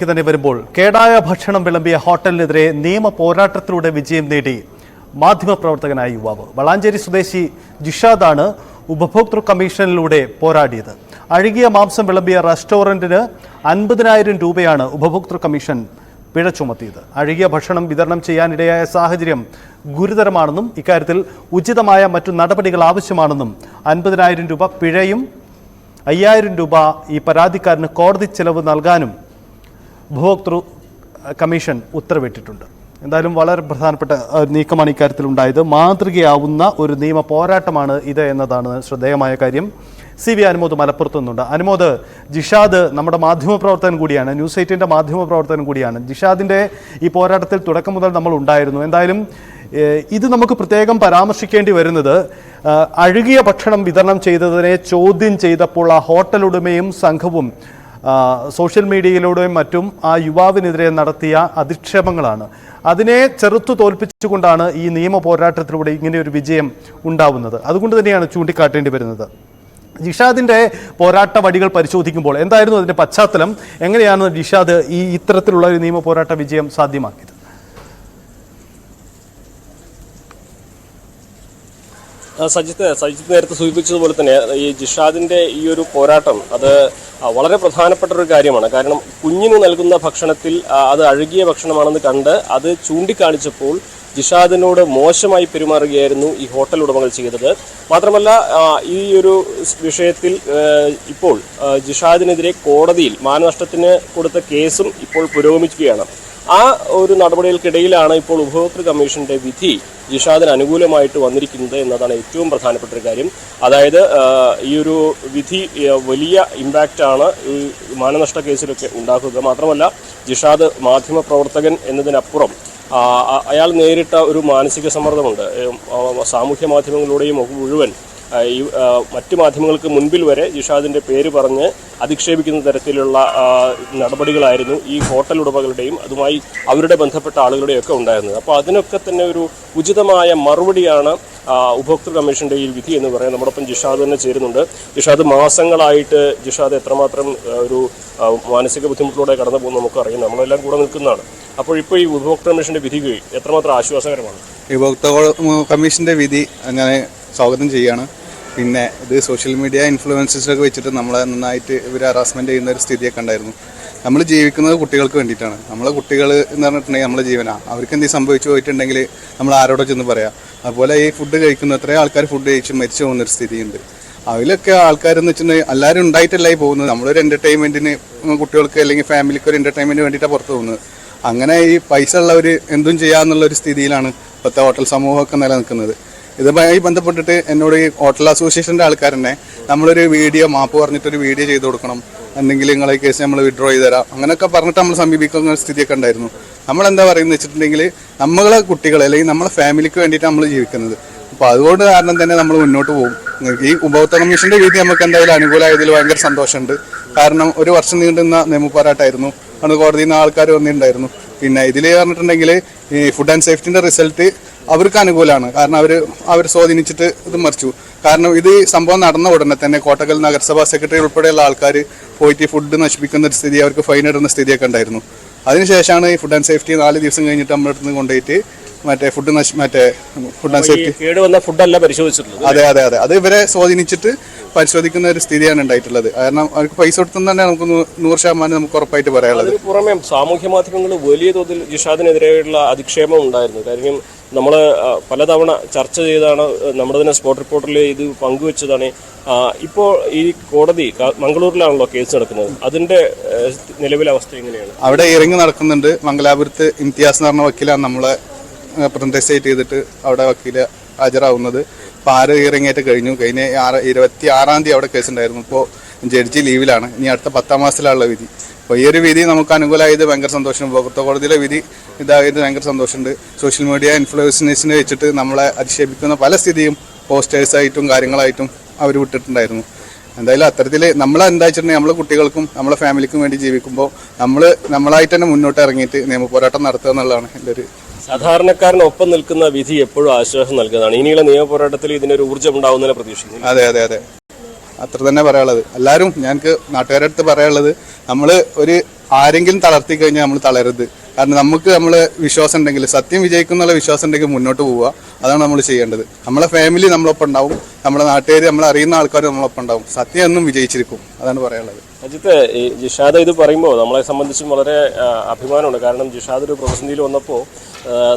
തന്നെ വരുമ്പോൾ കേടായ ഭക്ഷണം വിളമ്പിയ ഹോട്ടലിനെതിരെ നിയമ പോരാട്ടത്തിലൂടെ വിജയം നേടി മാധ്യമപ്രവർത്തകനായ യുവാവ്. വളാഞ്ചേരി സ്വദേശി ജിഷാദാണ് ഉപഭോക്തൃ കമ്മീഷനിലൂടെ പോരാടിയത്. അഴുകിയ മാംസം വിളമ്പിയ റെസ്റ്റോറന്റിന് 50,000 രൂപയാണ് ഉപഭോക്തൃ കമ്മീഷൻ പിഴ ചുമത്തിയത്. അഴുകിയ ഭക്ഷണം വിതരണം ചെയ്യാനിടയായ സാഹചര്യം ഗുരുതരമാണെന്നും ഇക്കാര്യത്തിൽ ഉചിതമായ മറ്റു നടപടികൾ ആവശ്യമാണെന്നും 50,000 രൂപ പിഴയും 5,000 രൂപ ഈ പരാതിക്കാരന് കോടതി ചെലവ് നൽകാനും ഉപഭോക്തൃ കമ്മീഷൻ ഉത്തരവിട്ടിട്ടുണ്ട്. എന്തായാലും വളരെ പ്രധാനപ്പെട്ട നീക്കമാണ് ഇക്കാര്യത്തിൽ ഉണ്ടായത്. മാതൃകയാവുന്ന ഒരു നിയമ പോരാട്ടമാണ് ഇത് എന്നതാണ് ശ്രദ്ധേയമായ കാര്യം. CV അനുമോദ് മലപ്പുറത്ത് നിന്നുണ്ട്. അനുമോദ്, ജിഷാദ് നമ്മുടെ മാധ്യമപ്രവർത്തകൻ കൂടിയാണ്, ന്യൂസ് 8-ന്റെ മാധ്യമപ്രവർത്തകൻ കൂടിയാണ്. ജിഷാദിൻ്റെ ഈ പോരാട്ടത്തിൽ തുടക്കം മുതൽ നമ്മൾ ഉണ്ടായിരുന്നു. എന്തായാലും ഇത് നമുക്ക് പ്രത്യേകം പരാമർശിക്കേണ്ടി വരുന്നത് അഴുകിയ ഭക്ഷണം വിതരണം ചെയ്തതിനെ ചോദ്യം ചെയ്തപ്പോൾ ആ ഹോട്ടൽ ഉടമയും സംഘവും സോഷ്യൽ മീഡിയയിലൂടെയും മറ്റും ആ യുവാവിനെതിരെ നടത്തിയ അധിക്ഷേപങ്ങളാണ്. അതിനെ ചെറുത്തു തോൽപ്പിച്ചുകൊണ്ടാണ് ഈ നിയമ പോരാട്ടത്തിലൂടെ ഇങ്ങനെയൊരു വിജയം ഉണ്ടാവുന്നത്. അതുകൊണ്ട് തന്നെയാണ് ചൂണ്ടിക്കാട്ടേണ്ടി വരുന്നത്. ജിഷാദിൻ്റെ പോരാട്ട വഴികൾ പരിശോധിക്കുമ്പോൾ എന്തായിരുന്നു അതിൻ്റെ പശ്ചാത്തലം? എങ്ങനെയാണ് ജിഷാദ് ഈ ഇത്തരത്തിലുള്ള ഒരു നിയമ പോരാട്ട വിജയം സാധ്യമാക്കിയത്? സജിത്ത് നേരത്തെ സൂചിപ്പിച്ചതുപോലെ തന്നെ ഈ ജിഷാദിന്റെ ഈ ഒരു പോരാട്ടം അത് വളരെ പ്രധാനപ്പെട്ട ഒരു കാര്യമാണ്. കാരണം കുഞ്ഞിന് നൽകുന്ന ഭക്ഷണത്തിൽ അത് അഴുകിയ ഭക്ഷണമാണെന്ന് കണ്ട് അത് ചൂണ്ടിക്കാണിച്ചപ്പോൾ ജിഷാദിനോട് മോശമായി പെരുമാറുകയായിരുന്നു ഈ ഹോട്ടൽ ഉടമകൾ ചെയ്തത്. മാത്രമല്ല ഈ ഒരു വിഷയത്തിൽ ഇപ്പോൾ ജിഷാദിനെതിരെ കോടതിയിൽ മാനനഷ്ടത്തിന് കൊടുത്ത കേസും ഇപ്പോൾ പുരോഗമിക്കുകയാണ്. ആ ഒരു നടപടികൾക്കിടയിലാണ് ഇപ്പോൾ ഉപഭോക്തൃ കമ്മീഷന്റെ വിധി ജിഷാദിന് അനുകൂലമായിട്ട് വന്നിരിക്കുന്നത് എന്നതാണ് ഏറ്റവും പ്രധാനപ്പെട്ട ഒരു കാര്യം. അതായത് ഈ ഒരു വിധി വലിയ ഇമ്പാക്റ്റാണ് ഈ മാനനഷ്ട കേസിലൊക്കെ ഉണ്ടാക്കുക. മാത്രമല്ല ജിഷാദ് മാധ്യമപ്രവർത്തകൻ എന്നതിനപ്പുറം അയാൾ നേരിട്ട ഒരു മാനസിക സമ്മർദ്ദമുണ്ട്. സാമൂഹ്യ മാധ്യമങ്ങളിലൂടെയും മുഴുവൻ ഈ മറ്റ് മാധ്യമങ്ങൾക്ക് മുൻപിൽ വരെ ജിഷാദിൻ്റെ പേര് പറഞ്ഞ് അധിക്ഷേപിക്കുന്ന തരത്തിലുള്ള നടപടികളായിരുന്നു ഈ ഹോട്ടൽ ഉടമകളുടെയും അതുമായി അവരുടെ ബന്ധപ്പെട്ട ആളുകളുടെയും ഒക്കെ ഉണ്ടായിരുന്നത്. അപ്പോൾ അതിനൊക്കെ തന്നെ ഒരു ഉചിതമായ മറുപടിയാണ് ഉപഭോക്തൃ കമ്മീഷന്റെ ഈ വിധി എന്ന് പറയാം. നമ്മോടൊപ്പം ജിഷാദ് തന്നെ ചേരുന്നുണ്ട്. ജിഷാദ്, മാസങ്ങളായിട്ട് ജിഷാദ് എത്രമാത്രം ഒരു മാനസിക ബുദ്ധിമുട്ടിലൂടെ കടന്നു പോകുന്ന നമുക്കറിയാം, നമ്മളെല്ലാം കൂടെ നിൽക്കുന്നതാണ്. അപ്പോൾ ഇപ്പോൾ ഈ ഉപഭോക്തൃ കമ്മീഷന്റെ വിധി എത്രമാത്രം ആശ്വാസകരമാണ്? ഉപഭോക്തൃ കമ്മീഷന്റെ വിധി അങ്ങനെ സ്വാഗതം ചെയ്യാണ്. പിന്നെ ഇത് സോഷ്യൽ മീഡിയ ഇൻഫ്ലുവൻസേഴ്സൊക്കെ വെച്ചിട്ട് നമ്മളെ നന്നായിട്ട് ഇവർ ഹറാസ്മെൻറ്റ് ചെയ്യുന്ന ഒരു സ്ഥിതിയൊക്കെ ഉണ്ടായിരുന്നു. നമ്മൾ ജീവിക്കുന്നത് കുട്ടികൾക്ക് വേണ്ടിയിട്ടാണ്. നമ്മളെ കുട്ടികൾ എന്ന് പറഞ്ഞിട്ടുണ്ടെങ്കിൽ നമ്മളെ ജീവനാണ്. അവർക്ക് എന്തെങ്കിലും സംഭവിച്ചു പോയിട്ടുണ്ടെങ്കിൽ നമ്മൾ ആരോടോ ചെന്ന് പറയാം. അതുപോലെ ഈ ഫുഡ് കഴിക്കുന്ന എത്രയോ ആൾക്കാർ ഫുഡ് കഴിച്ച് മരിച്ചു പോകുന്നൊരു സ്ഥിതിയുണ്ട്. അതിലൊക്കെ ആൾക്കാരെന്ന് വെച്ചിട്ടുണ്ടെങ്കിൽ എല്ലാവരും ഉണ്ടായിട്ടല്ലായി പോകുന്നത്. നമ്മളൊരു എൻ്റർടൈൻമെൻറ്റിന് കുട്ടികൾക്ക് അല്ലെങ്കിൽ ഫാമിലിക്ക് ഒരു എൻ്റർടൈൻമെൻറ്റ് വേണ്ടിയിട്ടാണ് പുറത്ത് പോകുന്നത്. അങ്ങനെ ഈ പൈസ ഉള്ളവർ എന്തും ചെയ്യാമെന്നുള്ളൊരു സ്ഥിതിയിലാണ് ഇപ്പോഴത്തെ ഹോട്ടൽ സമൂഹമൊക്കെ നിലനിൽക്കുന്നത്. ഇതുമായി ബന്ധപ്പെട്ടിട്ട് എന്നോട് ഈ ഹോട്ടൽ അസോസിയേഷൻ്റെ ആൾക്കാർ തന്നെ നമ്മളൊരു വീഡിയോ മാപ്പ് പറഞ്ഞിട്ടൊരു വീഡിയോ ചെയ്ത് കൊടുക്കണം, എന്തെങ്കിലും നിങ്ങളെ കേസ് നമ്മൾ വിഡ്രോ ചെയ്ത് തരാം, അങ്ങനെയൊക്കെ പറഞ്ഞിട്ട് നമ്മൾ സമീപിക്കുന്ന സ്ഥിതിയൊക്കെ ഉണ്ടായിരുന്നു. നമ്മളെന്താ പറയുന്നത് വെച്ചിട്ടുണ്ടെങ്കിൽ നമ്മളെ കുട്ടികൾ അല്ലെങ്കിൽ നമ്മളെ ഫാമിലിക്ക് വേണ്ടിയിട്ട് നമ്മൾ ജീവിക്കുന്നത്. അപ്പോൾ അതുകൊണ്ട് കാരണം തന്നെ നമ്മൾ മുന്നോട്ട് പോകും. ഈ ഉപഭോക്തൃ കമ്മീഷൻ്റെ വിധി നമുക്ക് എന്തായാലും അനുകൂലമായതിൽ ഭയങ്കര സന്തോഷമുണ്ട്. കാരണം ഒരു വർഷം നീണ്ടുന്ന നിയമപോരാട്ടമായിരുന്നു. അന്ന് കോടതിയിൽ നിന്ന് ആൾക്കാർ വന്നിട്ടുണ്ടായിരുന്നു. പിന്നെ ഇതിൽ പറഞ്ഞിട്ടുണ്ടെങ്കിൽ ഈ ഫുഡ് ആൻഡ് സേഫ്റ്റിൻ്റെ റിസൾട്ട് അവർക്ക് അനുകൂലമാണ്. കാരണം അവർ സ്വാധീനിച്ചിട്ട് ഇത് മറിച്ചു. കാരണം ഇത് സംഭവം നടന്ന ഉടനെ തന്നെ കോട്ടക്കൽ നഗരസഭാ സെക്രട്ടറി ഉൾപ്പെടെയുള്ള ആൾക്കാർ പോയിട്ട് ഫുഡ് നശിപ്പിക്കുന്ന ഒരു സ്ഥിതി, അവർക്ക് ഫൈൻ ഇടുന്ന സ്ഥിതിയൊക്കെ ഉണ്ടായിരുന്നു. അതിനുശേഷമാണ് ഈ ഫുഡ് ആൻഡ് സേഫ്റ്റി 4 ദിവസം കഴിഞ്ഞിട്ട് നമ്മുടെ അടുത്ത് നിന്ന് കൊണ്ടുപോയിട്ട് ഫുഡ് ആൻഡ് സേഫ്റ്റി കേടുവന്ന ഫുഡല്ല പരിശോധിച്ചിട്ടുള്ളത്. അതെ, അത് ഇവരെ സ്വാധീനിച്ചിട്ട് പരിശോധിക്കുന്ന ഒരു സ്ഥിതിയാണ് ഉണ്ടായിട്ടുള്ളത്. കാരണം അവർക്ക് പൈസ കൊടുത്തെന്ന് തന്നെ നമുക്ക് 100% നമുക്ക് ഉറപ്പായിട്ട് പറയാനുള്ളത്. പുറമെ സാമൂഹ്യ മാധ്യമങ്ങൾ വലിയ തോതിൽ ജിഷാദിനെതിരെയുള്ള അധിക്ഷേപം ഉണ്ടായിരുന്നു. കാര്യം നമ്മൾ പലതവണ ചർച്ച ചെയ്താണ്, നമ്മുടെ തന്നെ സ്പോട്ട് റിപ്പോർട്ടറിൽ ഇത് പങ്കുവെച്ചതാണ്. ഇപ്പോൾ ഈ കോടതി മംഗളൂരിലാണല്ലോ കേസ് നടക്കുന്നത്, അതിന്റെ നിലവിലെ അവസ്ഥ എങ്ങനെയാണ്? അവിടെ ഇറങ്ങി നടക്കുന്നുണ്ട്. മംഗലാപുരത്ത് ഇംതിയാസ് എന്ന് പറഞ്ഞ വക്കീലാണ് നമ്മളെ പ്രസന്റ് ചെയ്തിട്ട് അവിടെ വക്കീല് ഹാജരാകുന്നത്. അപ്പോൾ 6 ഇറങ്ങിയിട്ട് കഴിഞ്ഞ 26-ാം തീയതി അവിടെ കേസുണ്ടായിരുന്നു. ഇപ്പോൾ ജഡ്ജി ലീവിലാണ്. ഇനി അടുത്ത 10-ാം മാസത്തിലുള്ള വിധി. അപ്പോൾ ഈ ഒരു വിധി നമുക്ക് അനുകൂലമായത് ഭയങ്കര സന്തോഷം. ഉപഭോക്തൃ കോടതിയിലെ വിധി ഇതായത് ഭയങ്കര സന്തോഷമുണ്ട്. സോഷ്യൽ മീഡിയ ഇൻഫ്ലുവൻസേഴ്സിനെ വെച്ചിട്ട് നമ്മളെ അധിക്ഷേപിക്കുന്ന പല സ്ഥിതിയും പോസ്റ്റേഴ്സായിട്ടും കാര്യങ്ങളായിട്ടും അവർ വിട്ടിട്ടുണ്ടായിരുന്നു. എന്തായാലും അത്തരത്തിൽ നമ്മളെന്താ വെച്ചിട്ടുണ്ടെങ്കിൽ നമ്മളെ കുട്ടികൾക്കും നമ്മളെ ഫാമിലിക്കും വേണ്ടി ജീവിക്കുമ്പോൾ നമ്മളായിട്ട് തന്നെ മുന്നോട്ട് ഇറങ്ങിയിട്ട് നിയമ പോരാട്ടം നടത്തുക എന്നുള്ളതാണ് എൻ്റെ ഒരു. സാധാരണക്കാരനൊപ്പം നിൽക്കുന്ന വിധി എപ്പോഴും ആശ്വാസം നൽകുന്നതാണ്. ഇനിയുള്ള നിയമ പോരാട്ടത്തിൽ ഇതിനൊരു ഊർജ്ജം ഉണ്ടാവുന്നതിനെ പ്രതീക്ഷിക്കുന്നു. അതെ. അത്ര തന്നെ പറയാനുള്ളത്. എല്ലാവരും ഞങ്ങൾക്ക് നാട്ടുകാരുടെ അടുത്ത് പറയാനുള്ളത്, നമ്മൾ ആരെങ്കിലും തളർത്തി കഴിഞ്ഞാൽ നമ്മൾ തളരരുത്. കാരണം നമുക്ക് വിശ്വാസം ഉണ്ടെങ്കിൽ, സത്യം വിജയിക്കുന്നുള്ള വിശ്വാസം ഉണ്ടെങ്കിൽ മുന്നോട്ട് പോവുക. അതാണ് നമ്മൾ ചെയ്യേണ്ടത്. നമ്മളെ ഫാമിലി നമ്മളൊപ്പം ഉണ്ടാവും, നമ്മുടെ നാട്ടുകാർ, നമ്മൾ അറിയുന്ന ആൾക്കാർ നമ്മളൊപ്പം ഉണ്ടാവും. സത്യം എന്നും വിജയിച്ചിരിക്കും. അതാണ് പറയാനുള്ളത്. അജിത്ത്, ഈ ജിഷാദ് ഇത് പറയുമ്പോൾ നമ്മളെ സംബന്ധിച്ചും വളരെ അഭിമാനമുണ്ട്. കാരണം ജിഷാദ് ഒരു പ്രതിസന്ധിയിൽ വന്നപ്പോൾ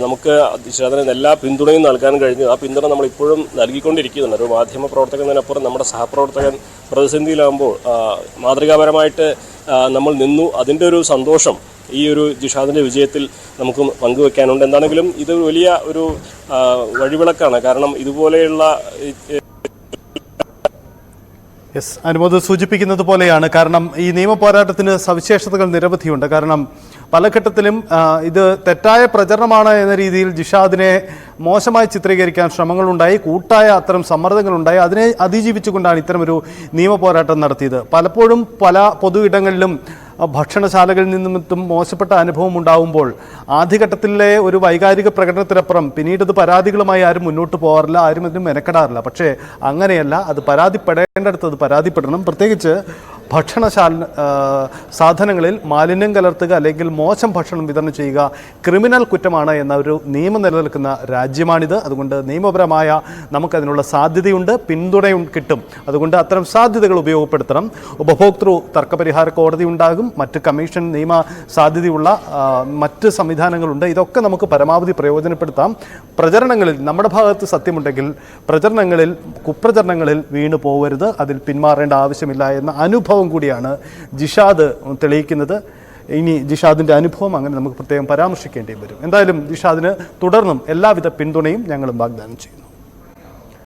നമുക്ക് ജിഷാദിന് എല്ലാ പിന്തുണയും നൽകാൻ കഴിഞ്ഞു. ആ പിന്തുണ നമ്മൾ ഇപ്പോഴും നൽകിക്കൊണ്ടിരിക്കുന്നുണ്ട്. ഒരു മാധ്യമ പ്രവർത്തകനതിനപ്പുറം നമ്മുടെ സഹപ്രവർത്തകൻ പ്രതിസന്ധിയിലാകുമ്പോൾ മാതൃകാപരമായിട്ട് നമ്മൾ നിന്നു. അതിൻ്റെ ഒരു സന്തോഷം ഈ ഒരു ജിഷാദിൻ്റെ വിജയത്തിൽ നമുക്ക് പങ്കുവെക്കാനുണ്ട്. എന്താണെങ്കിലും ഇത് വലിയ ഒരു വഴിവിളക്കാണ്. കാരണം ഇതുപോലെയുള്ള അനുമോദ് സൂചിപ്പിക്കുന്നത് പോലെയാണ്. കാരണം ഈ നിയമ പോരാട്ടത്തിന് സവിശേഷതകൾ നിരവധിയുണ്ട്. കാരണം പല ഘട്ടത്തിലും ഇത് തെറ്റായ പ്രചരണമാണ് എന്ന രീതിയിൽ ജിഷാദിനെ മോശമായി ചിത്രീകരിക്കാൻ ശ്രമങ്ങളുണ്ടായി, കൂട്ടായ അത്തരം സമ്മർദ്ദങ്ങളുണ്ടായി. അതിനെ അതിജീവിച്ചുകൊണ്ടാണ് ഇത്തരമൊരു നിയമ പോരാട്ടം നടത്തിയത്. പലപ്പോഴും പല പൊതു ഇടങ്ങളിലും ഭക്ഷണശാലകളിൽ നിന്നും മോശപ്പെട്ട അനുഭവം ഉണ്ടാവുമ്പോൾ ആദ്യഘട്ടത്തിലെ ഒരു വൈകാരിക പ്രകടനത്തിനപ്പുറം പിന്നീട് അത് പരാതികളുമായി ആരും മുന്നോട്ട് പോകാറില്ല, ആരും അതിന് മെനക്കെടാറില്ല. പക്ഷേ അങ്ങനെയല്ല, അത് പരാതിപ്പെടേണ്ടടുത്ത് അത് പരാതിപ്പെടണം. പ്രത്യേകിച്ച് സാധനങ്ങളിൽ മാലിന്യം കലർത്തുക അല്ലെങ്കിൽ മോശം ഭക്ഷണം വിതരണം ചെയ്യുക ക്രിമിനൽ കുറ്റമാണ് എന്ന ഒരു നിയമം നിലനിൽക്കുന്ന രാജ്യമാണിത്. അതുകൊണ്ട് നിയമപരമായ നമുക്കതിനുള്ള സാധ്യതയുണ്ട്, പിന്തുണയും കിട്ടും. അതുകൊണ്ട് അത്തരം സാധ്യതകൾ ഉപയോഗപ്പെടുത്തണം. ഉപഭോക്തൃ തർക്കപരിഹാര കോടതി ഉണ്ടാകും, മറ്റ് കമ്മീഷൻ നിയമ സാധ്യതയുള്ള മറ്റ് സംവിധാനങ്ങളുണ്ട്. ഇതൊക്കെ നമുക്ക് പരമാവധി പ്രയോജനപ്പെടുത്താം. പ്രചരണങ്ങളിൽ നമ്മുടെ ഭാഗത്ത് സത്യമുണ്ടെങ്കിൽ കുപ്രചരണങ്ങളിൽ വീണു പോകരുത്, അതിൽ പിന്മാറേണ്ട ആവശ്യമില്ല എന്ന അനുഭവം കൂടിയാണ് ജിഷാദ് തെളിയിക്കുന്നത്. ഇനി ജിഷാദിൻ്റെ അനുഭവം അങ്ങനെ നമുക്ക് പ്രത്യേകം പരാമർശിക്കേണ്ടി വരും. എന്തായാലും ജിഷാദിന് തുടർന്നും എല്ലാവിധ പിന്തുണയും ഞങ്ങളും വാഗ്ദാനം ചെയ്യും.